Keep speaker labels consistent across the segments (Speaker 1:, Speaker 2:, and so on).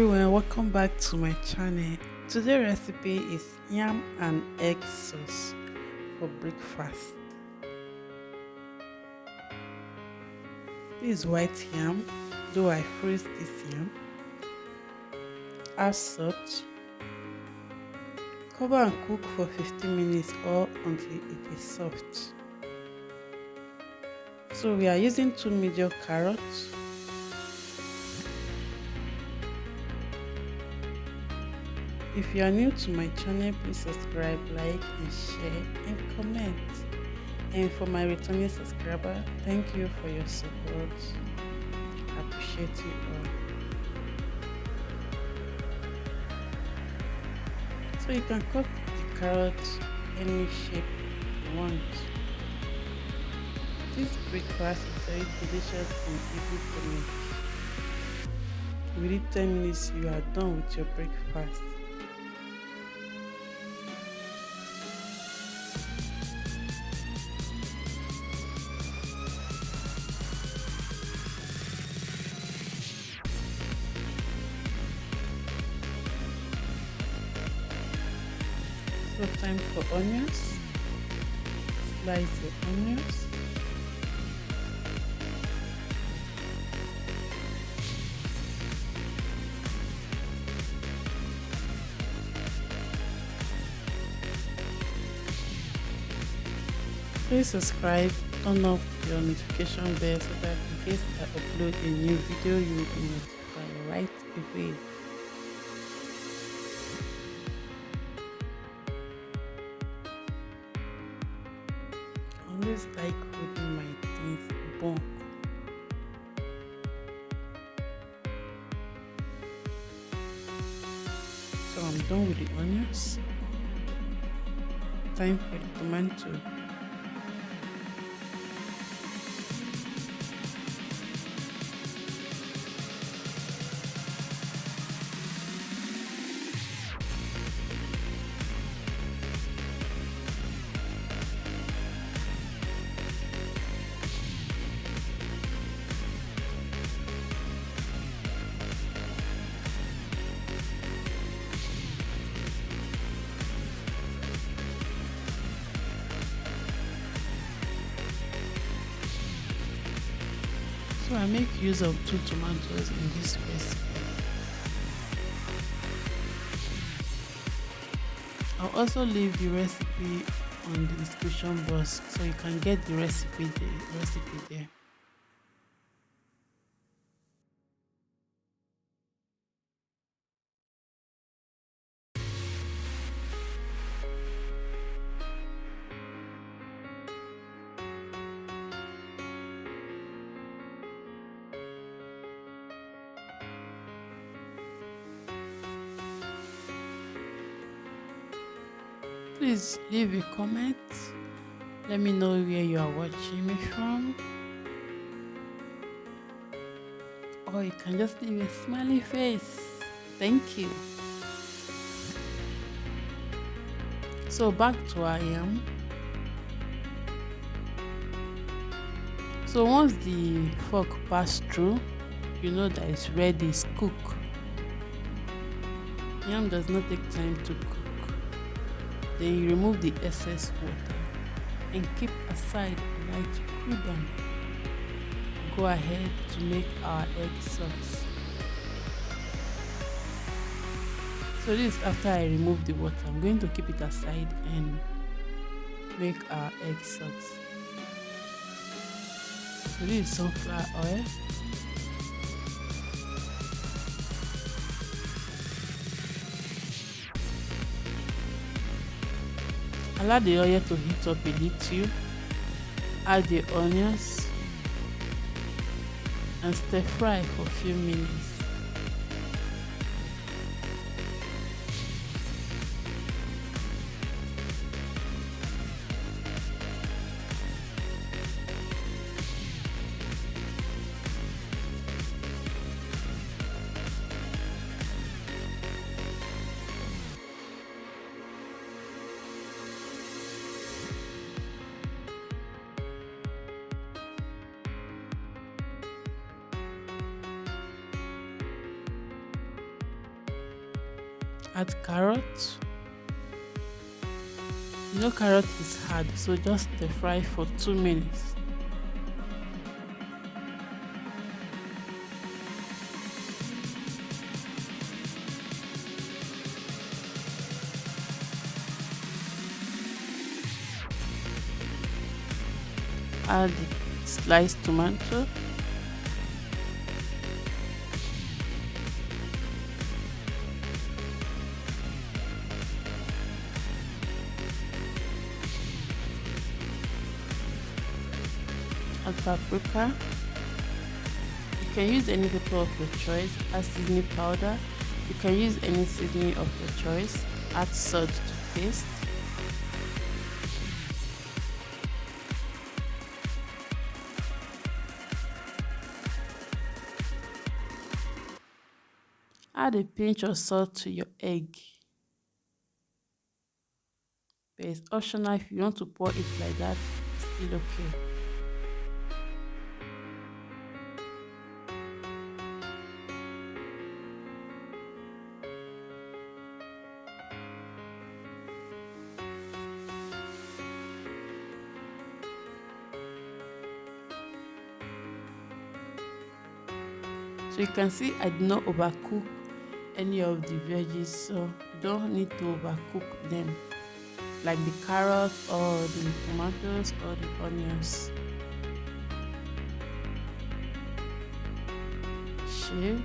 Speaker 1: everyone, welcome back to my channel. Today's recipe is yam and egg sauce for breakfast. This is white yam, though I freeze this yam. Add salt, cover and cook for 15 minutes or until it is soft. So we are using 2 medium carrots, if you are new to my channel, please subscribe, like and share and comment. And for my returning subscriber, thank you for your support. I appreciate you all. So you can cut the carrot any shape you want. This breakfast is very delicious and easy to make. Within 10 minutes you are done with your breakfast. So time for onions. Slice the onions. Please subscribe, turn off your notification bell so that in case I upload a new video, you will be notified right away. I always like holding my things bulk. So I'm done with the onions. Time for the tomato. So I make use of 2 tomatoes in this recipe. I'll also leave the recipe on the description box so you can get the recipe there. Please leave a comment. Let me know where you are watching me from. Or you can just leave a smiley face. Thank you. So back to our yam. So once the fork pass through, you know that it's ready, it's cooked. Yam does not take time to cook. Then you remove the excess water and keep aside while it cool down. Go ahead to make our egg sauce. So this is after I remove the water. I'm going to keep it aside and make our egg sauce. So this is sunflower oil. Allow the oil to heat up a little. Add the onions and stir fry for a few minutes. Add carrot. You know carrot is hard, so just stir fry for 2 minutes. Add sliced tomato. Add paprika. You can use any pepper of your choice. Add seasoning powder. You can use any seasoning of your choice. Add salt to taste. Add a pinch of salt to your egg. But it's optional. If you want to pour it like that, it's still okay. So you can see I did not overcook any of the veggies, so you don't need to overcook them, like the carrots or the tomatoes or the onions. Chives.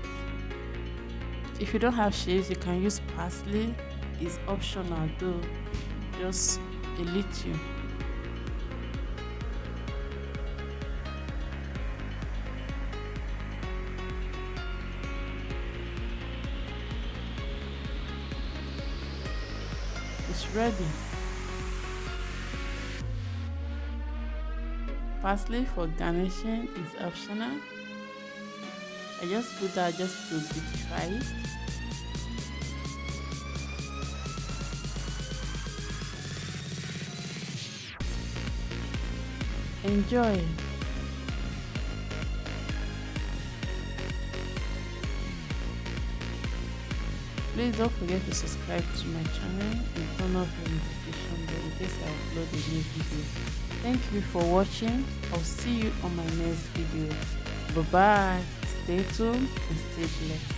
Speaker 1: If you don't have chives, you can use parsley. It's optional though, just a little. It's ready. Parsley for garnishing is optional. I just put that just to beautify it. Enjoy. Please don't forget to subscribe to my channel and turn off the notification bell in case I upload a new video. Thank you for watching. I'll see you on my next video. Bye bye. Stay tuned and stay blessed.